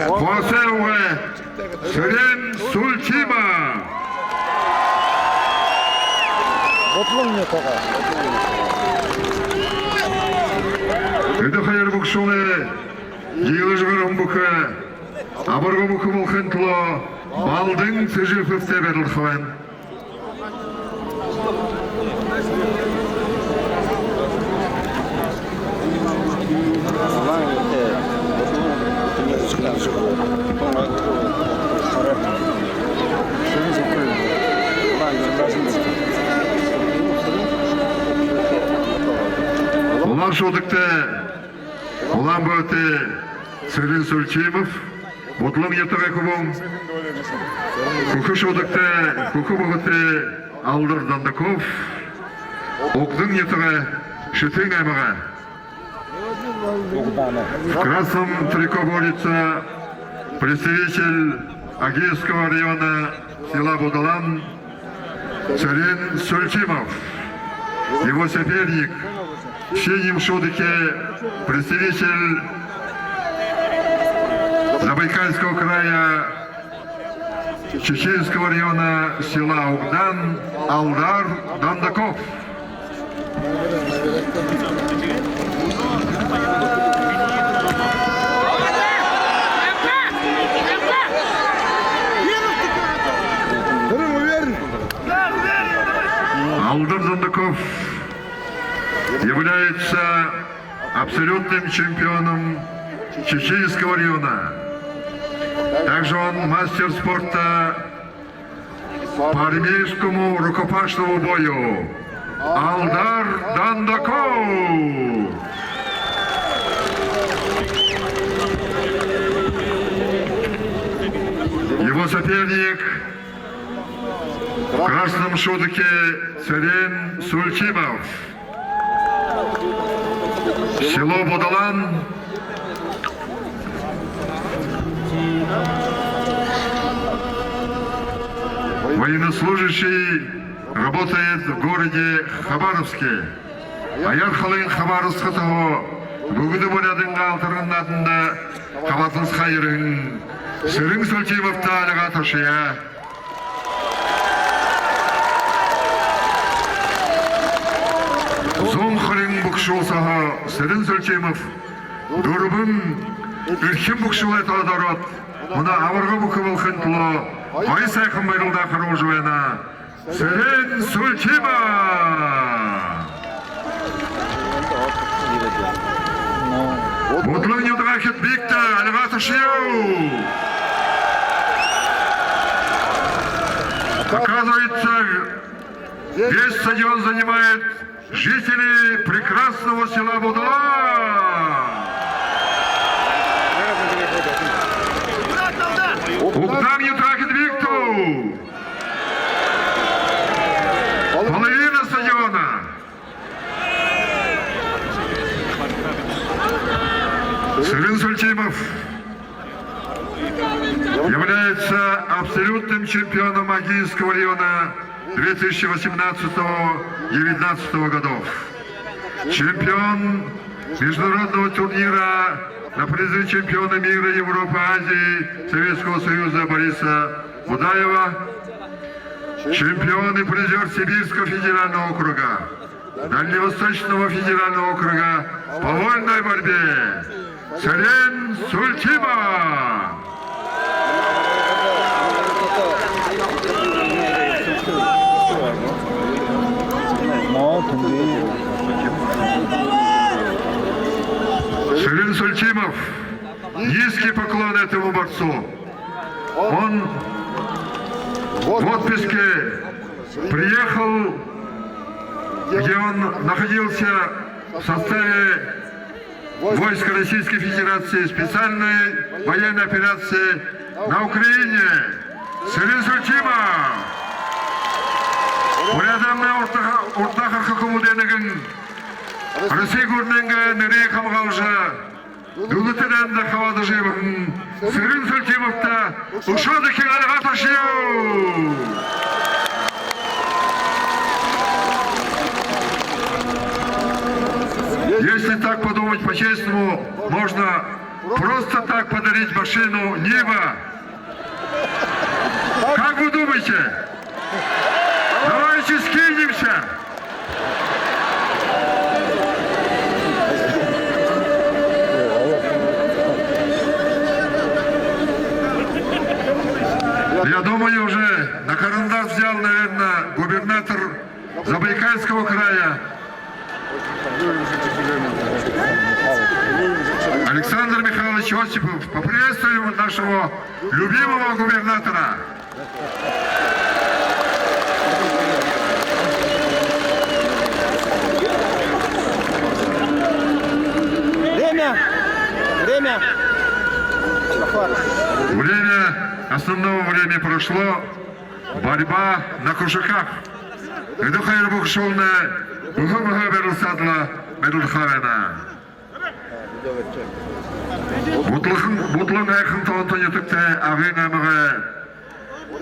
Хосеуэ Сырен Сулчима. Өді қайыр бұқшылы елі жығырым бұқы абырғы бұқы бұлқын тұлы балдың сүжі фүфте берілхуен. Олан шодықты, олан бөті Сырын Сулчимов, бұтлың етіғі күбім, күкі шодықты, күкі бұғыты Алдыр Дандаков, оқтың етіғі Шытың әміға. В красном трико борется представитель Агейского района села Будалан Сырын Сулчимов. Его соперник в синем шудыке представитель Забайкальского края Чеченского района села Угдан Алдар Дандаков. Алдар Дандаков является абсолютным чемпионом Чеченского района. Также он мастер спорта по армейскому рукопашному бою. Алдар Дандаков. Его соперник в красном шудыке Сырын Сулчимов. Село Будалан. Военнослужащий работает в городе Хабаровске. Аяр халын Хабаровска того бүгүнү бурядынга алтырынатында кабатынс хайрын Сырын Сулчимов талыга ташыя. Зон хырын букшулсаха Сырын Сулчимов дурбун үрхим букшулай таладарат. Мына авырга букы болхын тулы ай сайқын байрылда қару жуэна Сырын Сулчима. Бұтлың едіға кетбекті әліға ташыяу. Оказывается, весь стадион занимает жители прекрасного села Будала. Угдан Ютракет Викту. Половина стадиона. Сырын Сулчимов является абсолютным чемпионом Агейского района 2018-2019 годов. Чемпион международного турнира на призы чемпиона мира, Европы, Азии, Советского Союза Бориса Будаева, чемпион и призер Сибирского федерального округа, Дальневосточного федерального округа по вольной борьбе Сырын Сулчима. Сырын Сулчимов, низкий поклон этому борцу. Он в отпуске приехал, где он находился в составе войска Российской Федерации специальной военной операции на Украине. Сырын Сулчимов. Урядамна ортаха хакумуденеген Россия гурненге нере камгаужа дулутедан да хавада живын Сырын Сулчимовта ушоды кегалга ташыяу. Если так подумать по-честному, можно просто так подарить машину Нива. Как вы думаете? Давайте скинемся. Я думаю, уже на карандаш взял, наверное, губернатор Забайкальского края Александр Михайлович Осипов. Поприветствуем нашего любимого губернатора. Время, основного времени прошло. Борьба на кушаках. Эду хайр бухшолна, буха-буха берусадла, берулхавена. Бутлың айқын тоғынтын етікті ағын әміғі.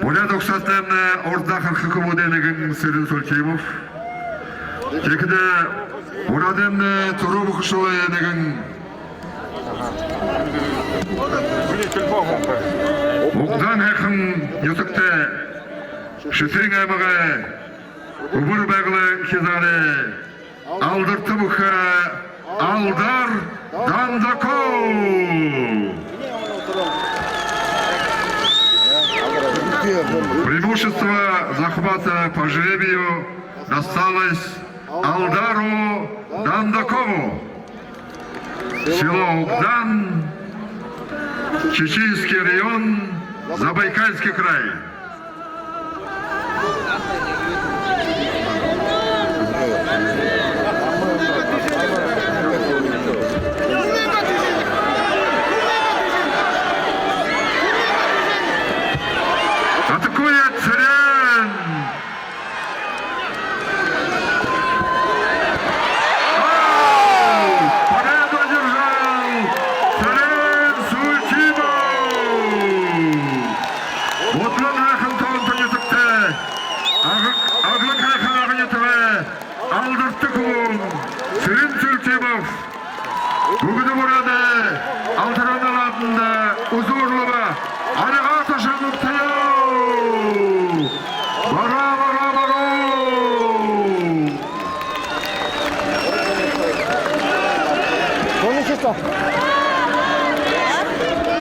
Бұлят оқсатын ордақын қықым өденігін Сырын Солчимов. Текіде бұрадын тұру бұқшылы едігін Оғдан әқын етікті шүтің әміғі Убыр бәғілі кезары алдырты бұқы Алдар Дандаков. Преимущество захвата по жребию досталось Алдару Дандакову. Село Угдан, Чеченский район, Забайкальский край. Атакует Царен! Победу одержал Царен Султимов! Вот он ахын тоғын етікті, ағлық ахын ағын етігі, алдыртты күн Царен Султимов. Бүгіні бұрады, алтыран алатында